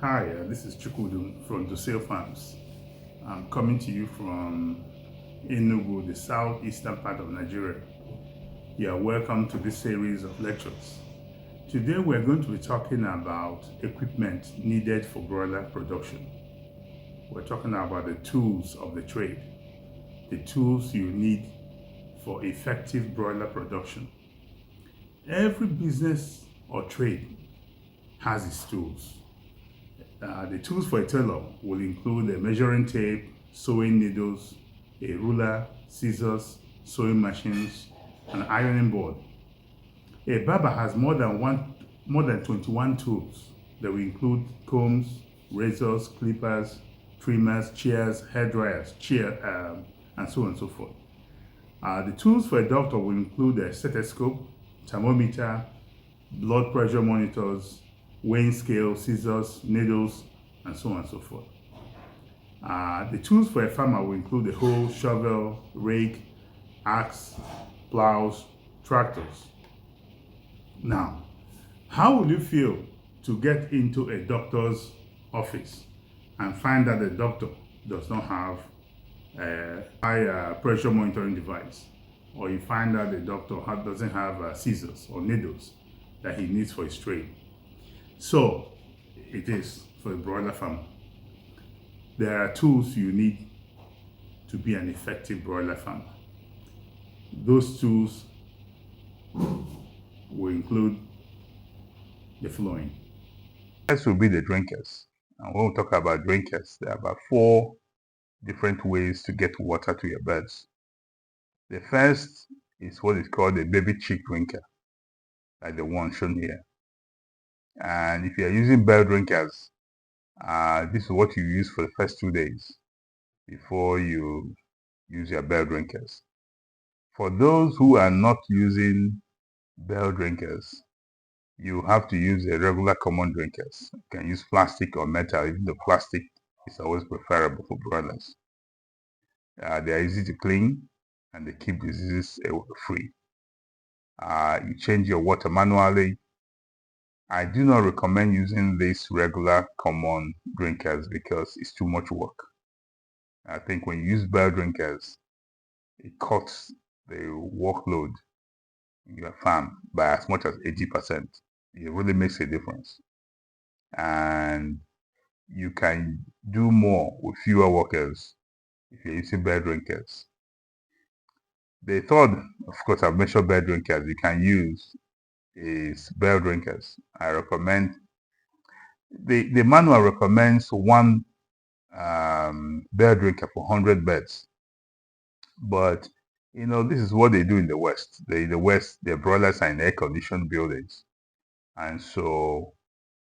Hi, this is Chukwudum from Dosale Farms. I'm coming to you from Enugu, the southeastern part of Nigeria. You are welcome to this series of lectures. Today we're going to be talking about equipment needed for broiler production. We're talking about the tools of the trade, the tools you need for effective broiler production. Every business or trade has its tools. The tools for a tailor will include a measuring tape, sewing needles, a ruler, scissors, sewing machines, an ironing board. A barber has more than 21 tools that will include combs, razors, clippers, trimmers, shears, hair dryers, and so on and so forth. The tools for a doctor will include a stethoscope, thermometer, blood pressure monitors, weighing scale, scissors, needles, and so on and so forth. The tools for a farmer will include a hoe, shovel, rake, axe, plows, tractors. Now, how will you feel to get into a doctor's office and find that the doctor does not have a high pressure monitoring device, or you find that the doctor doesn't have scissors or needles that he needs for his trade? So it is for a broiler farmer. There are tools you need to be an effective broiler farmer. Those tools will include the following. First will be the drinkers. And when we talk about drinkers, there are about 4 different ways to get water to your birds. The first is what is called a baby chick drinker, like the one shown here. And if you are using bird drinkers, this is what you use for the first 2 days before you use your bell drinkers. For those who are not using bell drinkers, you have to use a regular common drinkers. You can use plastic or metal, even though plastic is always preferable for broilers. They are easy to clean and they keep diseases free. You change your water manually. I do not recommend using these regular common drinkers because it's too much work. I think when you use bell drinkers, it cuts the workload in your farm by as much as 80%. It really makes a difference. And you can do more with fewer workers if you're using bell drinkers. The third, of course, I've mentioned bell drinkers you can use is bell drinkers. I recommend, the manual recommends one bell drinker for 100 beds. But this is what they do in the West. In the West, their broilers are in air-conditioned buildings. And so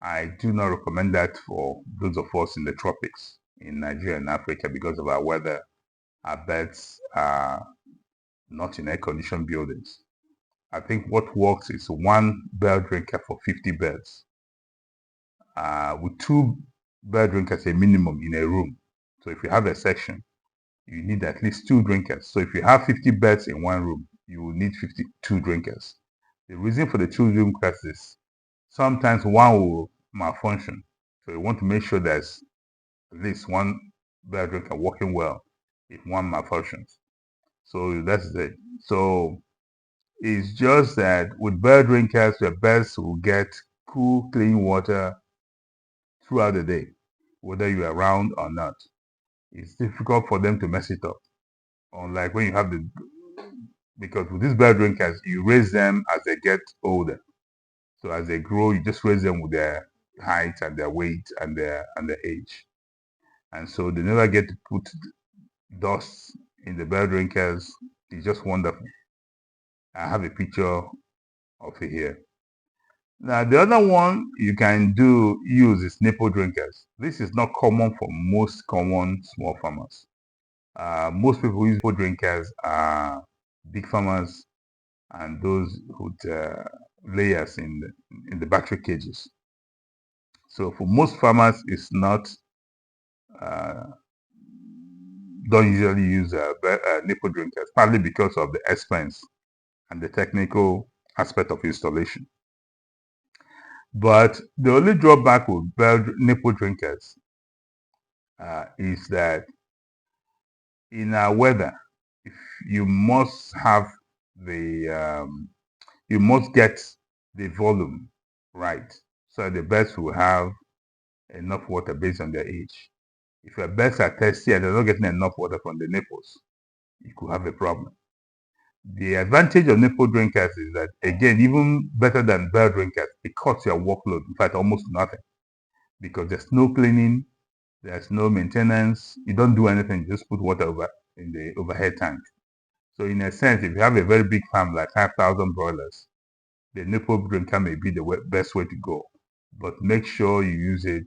I do not recommend that for those of us in the tropics, in Nigeria and Africa, because of our weather. Our beds are not in air-conditioned buildings. I think what works is one bell drinker for 50 beds. With 2 bell drinkers, a minimum in a room. So if you have a section, you need at least 2 drinkers. So if you have 50 beds in one room, you will need 52 drinkers. The reason for the 2 drinkers is sometimes one will malfunction. So you want to make sure there's at least one bell drinker working well if one malfunctions. So that's it. So it's just that with bell drinkers, your birds will get cool, clean water throughout the day, whether you're around or not. It's difficult for them to mess it up. Unlike when you have because with these bell drinkers, you raise them as they get older. So as they grow, you just raise them with their height and their weight and their age. And so they never get to put dust in the bell drinkers. It's just wonderful. I have a picture of it here. Now the other one you can use is nipple drinkers. This is not common for most common small farmers. Most people who use nipple drinkers are big farmers and those with layers in the battery cages. So for most farmers, it's not don't usually use nipple drinkers, partly because of the expense and the technical aspect of installation. But the only drawback with nipple drinkers is that in our weather, if you must have the you must get the volume right, so the birds will have enough water based on their age. If your birds are thirsty and they're not getting enough water from the nipples, you could have a problem. The advantage of nipple drinkers is that, again, even better than bell drinkers, it cuts your workload. In fact, almost nothing, because there's no cleaning, there's no maintenance. You don't do anything. You just put water over in the overhead tank. So in a sense, if you have a very big farm like 5,000 broilers, the nipple drinker may be the best way to go. But make sure you use it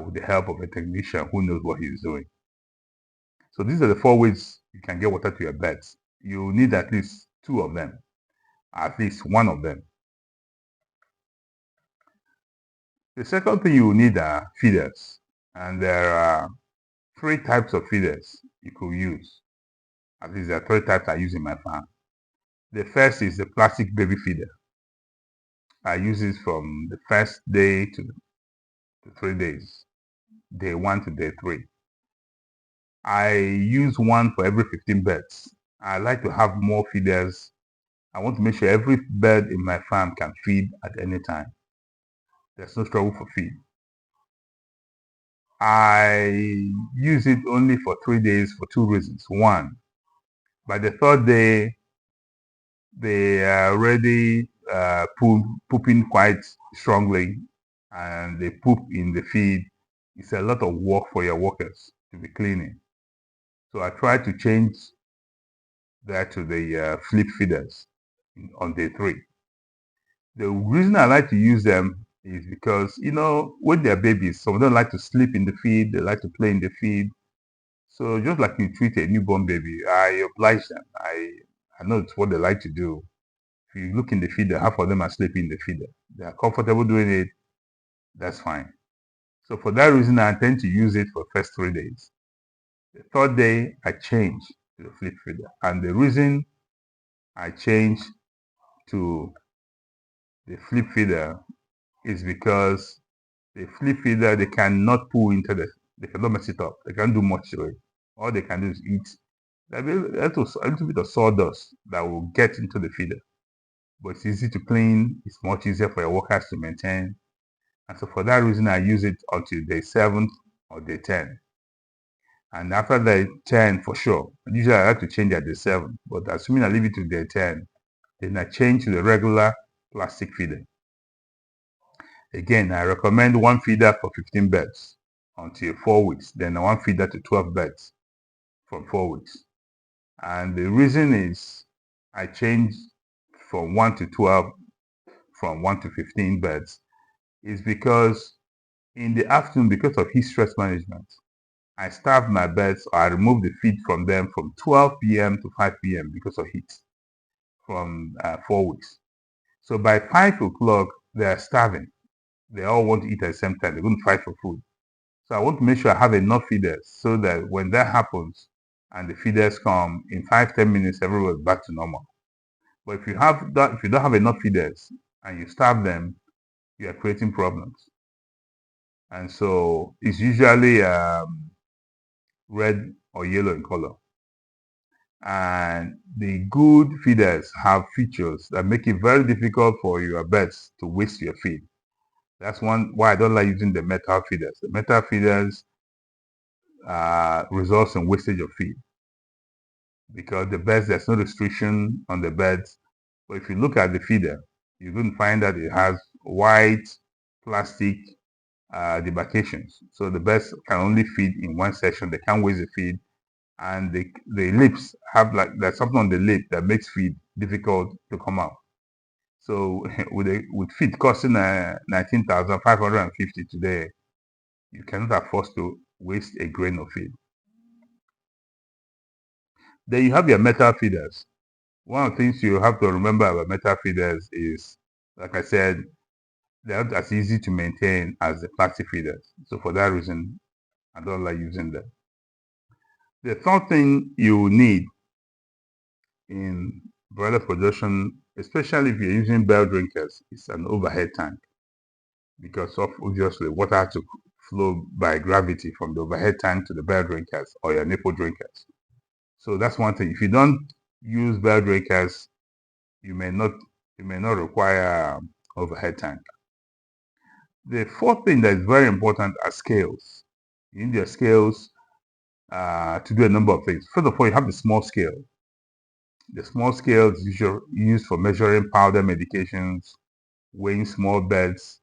with the help of a technician who knows what he's doing. So these are the 4 ways you can get water to your beds. You need at least 2 of them, at least one of them. The second thing you will need are feeders. And there are 3 types of feeders you could use. At least there are 3 types I use in my farm. The first is the plastic baby feeder. I use it from the first day to 3 days, day 1 to day 3. I use one for every 15 birds. I like to have more feeders. I want to make sure every bird in my farm can feed at any time. There's no trouble for feed. I use it only for 3 days for 2 reasons. One, by the 3rd day, they are already pooping quite strongly, and they poop in the feed. It's a lot of work for your workers to be cleaning. So I try to change that to the flip feeders on day 3. The reason I like to use them is because, when they're babies, some of them like to sleep in the feed, they like to play in the feed. So just like you treat a newborn baby, I oblige them. I know it's what they like to do. If you look in the feeder, half of them are sleeping in the feeder. They are comfortable doing it, that's fine. So for that reason, I intend to use it for the first 3 days. The 3rd day, I change to the flip feeder. And the reason I change to the flip feeder is because the flip feeder, they cannot pull into they cannot mess it up. They can't do much to it. All they can do is eat. There'll be a little bit of sawdust that will get into the feeder. But it's easy to clean. It's much easier for your workers to maintain. And so for that reason, I use it until day 7 or day 10. And after day 10, for sure, usually I like to change at day 7. But assuming I leave it to day 10, then I change to the regular plastic feeder. Again, I recommend 1 feeder for 15 birds until 4 weeks. Then 1 feeder to 12 birds from 4 weeks. And the reason is I change from 1 to 12, from 1 to 15 birds, is because in the afternoon, because of heat stress management, I starve my birds, or I remove the feed from them from 12 p.m. to 5 p.m. because of heat from 4 weeks. So by 5 o'clock, they are starving. They all want to eat at the same time. They're going to fight for food. So I want to make sure I have enough feeders so that when that happens and the feeders come, in 5-10 minutes, everyone's back to normal. But if you don't have enough feeders and you starve them, you are creating problems. And so it's usually red or yellow in color. And the good feeders have features that make it very difficult for your birds to waste your feed. That's why I don't like using the metal feeders. The metal feeders results in wastage of feed, because the birds, there's no restriction on the birds. But if you look at the feeder, you're going to find that it has white plastic demarcations. So the birds can only feed in one section. They can't waste the feed. And the lips have, like, there's something on the lip that makes feed difficult to come out. So with feed costing 19,550 today, you cannot afford to waste a grain of feed. Then you have your metal feeders. One of the things you have to remember about metal feeders is, like I said, they're not as easy to maintain as the plastic feeders. So for that reason, I don't like using them. The third thing you need in broiler production, especially if you're using bell drinkers, is an overhead tank. because of obviously water has to flow by gravity from the overhead tank to the bell drinkers or your nipple drinkers. So that's one thing. If you don't use bell drinkers, you may not require overhead tank. The fourth thing that is very important are scales. You need your scales to do a number of things. First of all, you have the small scale. The small scale is usually used for measuring powder medications, weighing small beds,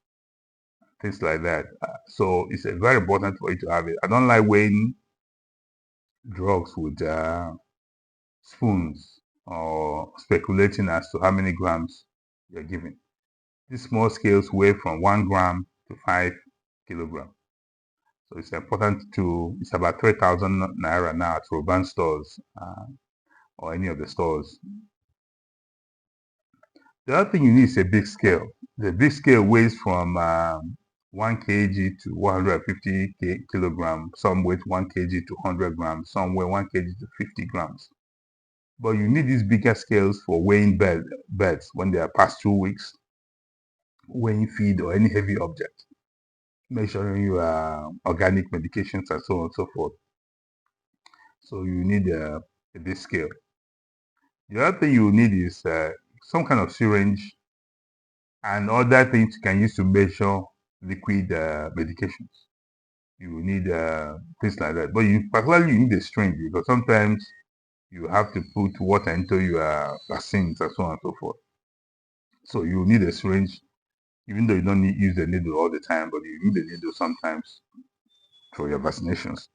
things like that. So it's very important for you to have it. I don't like weighing drugs with spoons or speculating as to how many grams you're giving. These small scales weigh from 1 gram to 5 kilograms. So it's important it's about 3,000 naira now at Roban stores or any of the stores. The other thing you need is a big scale. The big scale weighs from 1 kg to 150 kilograms. Some weigh 1 kg to 100 grams. Some weigh 1 kg to 50 grams. But you need these bigger scales for weighing beds when they are past 2 weeks, weighing feed or any heavy object, measuring your organic medications and so on and so forth. So you need a big scale. The other thing you need is some kind of syringe and other things you can use to measure liquid medications. You will need things like that. But particularly you need a syringe because sometimes you have to put water into your vaccines and so on and so forth. So you need a syringe, even though you don't use the needle all the time, but you need the needle sometimes for your vaccinations.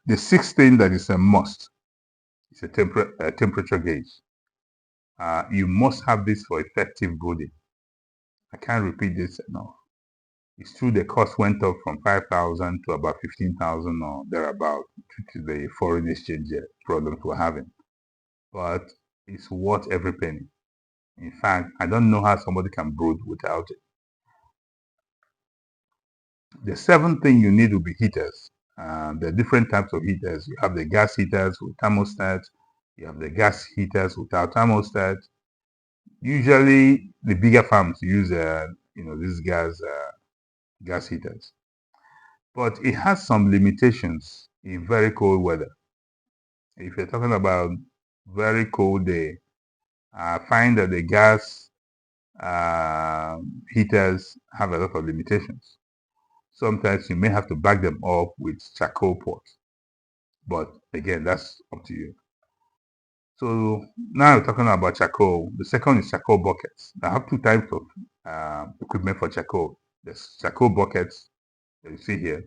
The sixth thing that is a must is a temperature gauge. You must have this for effective brooding. I can't repeat this enough. It's true the cost went up from 5,000 to about 15,000 or thereabout due to the foreign exchange problems we're having. But it's worth every penny. In fact, I don't know how somebody can brood without it. The seventh thing you need will be heaters. There are different types of heaters. You have the gas heaters with thermostat. You have the gas heaters without thermostat. Usually, the bigger farms use, these gas heaters. But it has some limitations in very cold weather. If you're talking about very cold day, I find that the gas heaters have a lot of limitations. Sometimes you may have to back them up with charcoal pots. But again, that's up to you. So now we're talking about charcoal. The second is charcoal buckets. I have two types of equipment for charcoal. There's charcoal buckets that you see here.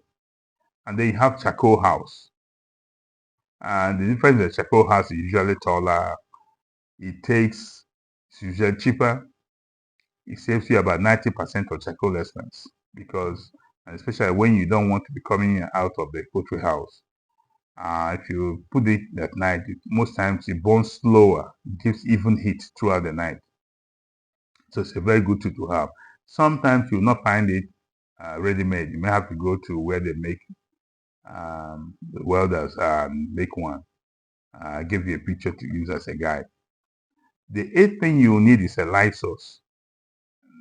And then you have charcoal house. And the difference is the charcoal house is usually taller. It's usually cheaper. It saves you about 90% of charcoal expense because, and especially when you don't want to be coming out of the poultry house. If you put it at night, most times it burns slower, it gives even heat throughout the night. So it's a very good tool to have. Sometimes you'll not find it ready-made. You may have to go to where they make the welders make one. I'll give you a picture to use as a guide. The eighth thing you'll need is a light source.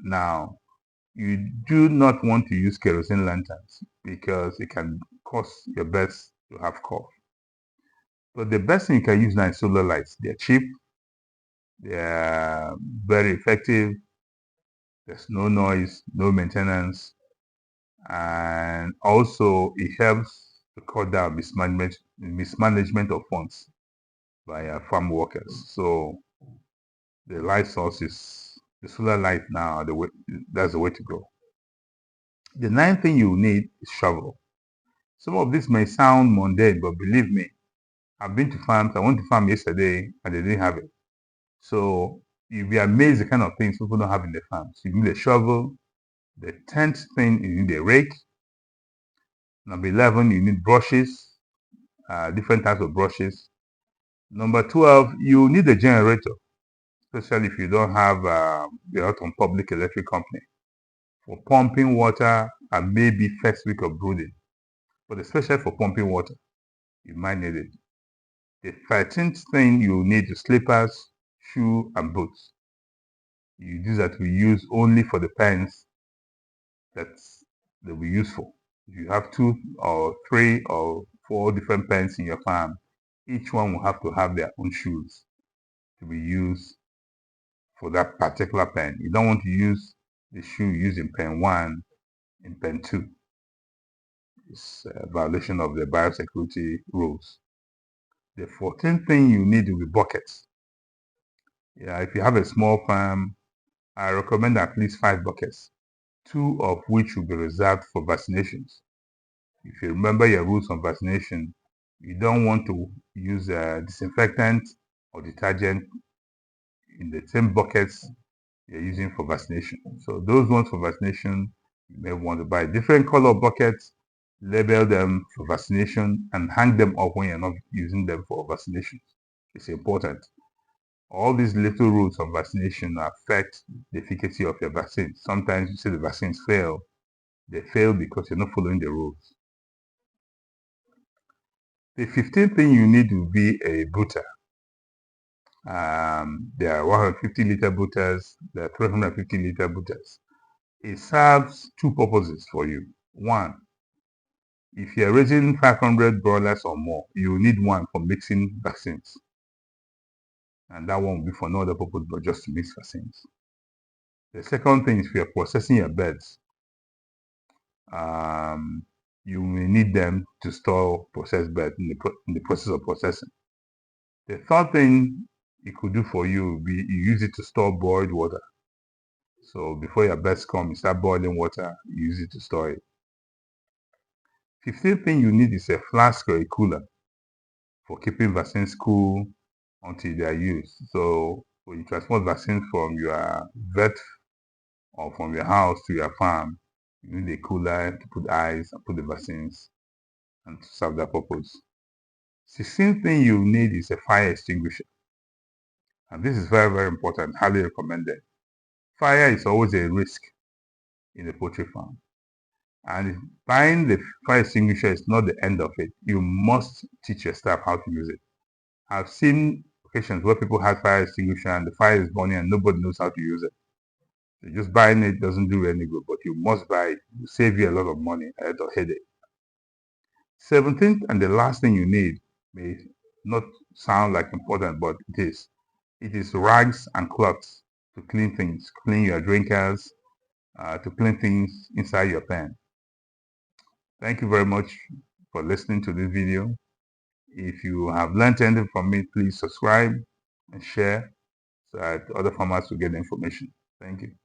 Now, you do not want to use kerosene lanterns because it can cause your birds to have cough. But the best thing you can use now is solar lights. They're cheap, they're very effective, there's no noise, no maintenance, and also it helps to cut down mismanagement of funds by farm workers. So the light source is the solar light now. That's the way to go. The ninth thing you need is shovel. Some of this may sound mundane, but believe me, I've been to farms. I went to farm yesterday and they didn't have it. So you'll be amazed the kind of things people don't have in the farms. You need a shovel. The 10th thing, you need a rake. Number 11, you need brushes, different types of brushes. Number 12, you need a generator, especially if you don't have you're not on public electric company, for pumping water and maybe first week of brooding. But especially for pumping water, you might need it. The 13th thing you need is slippers, shoe, and boots. These that we use only for the pens that they'll be useful. If you have 2 or 3 or 4 different pens in your farm, each one will have to have their own shoes to be used for that particular pen. You don't want to use the shoe used in pen 1 in pen 2. It's a violation of the biosecurity rules. The 14th thing you need will be buckets. Yeah, if you have a small farm, I recommend at least 5 buckets, 2 of which will be reserved for vaccinations. If you remember your rules on vaccination, you don't want to use disinfectant or detergent in the same buckets you're using for vaccination. So those ones for vaccination, you may want to buy different color buckets, label them for vaccination, and hang them up when you're not using them for vaccination. It's important. All these little rules on vaccination affect the efficacy of your vaccine. Sometimes you see the vaccines fail. They fail because you're not following the rules. The 15th thing you need will be a booter. There are 150-liter booters, there are 350-liter booters. It serves 2 purposes for you. One, if you're raising 500 broilers or more, you will need one for mixing vaccines. And that one will be for no other purpose but just to mix vaccines. The second thing is if you're processing your birds, you may need them to store processed birds in the process of processing. The third thing it could do for you will be you use it to store boiled water. So before your birds come, you start boiling water, you use it to store it. 15th thing you need is a flask or a cooler for keeping vaccines cool until they are used. So when you transport vaccines from your vet or from your house to your farm, you need a cooler to put ice and put the vaccines and to serve that purpose. 16th thing you need is a fire extinguisher. And this is very, very important, highly recommended. Fire is always a risk in a poultry farm. And buying the fire extinguisher is not the end of it. You must teach your staff how to use it. I've seen occasions where people have fire extinguisher and the fire is burning and nobody knows how to use it. So just buying it doesn't do any good, but you must buy it. It will save you a lot of money, a lot of headache. 17th and the last thing you need may not sound like important, but it is. It is rags and cloths to clean things, clean your drinkers, to clean things inside your pen. Thank you very much for listening to this video. If you have learned anything from me, please subscribe and share so that other farmers will get the information. Thank you.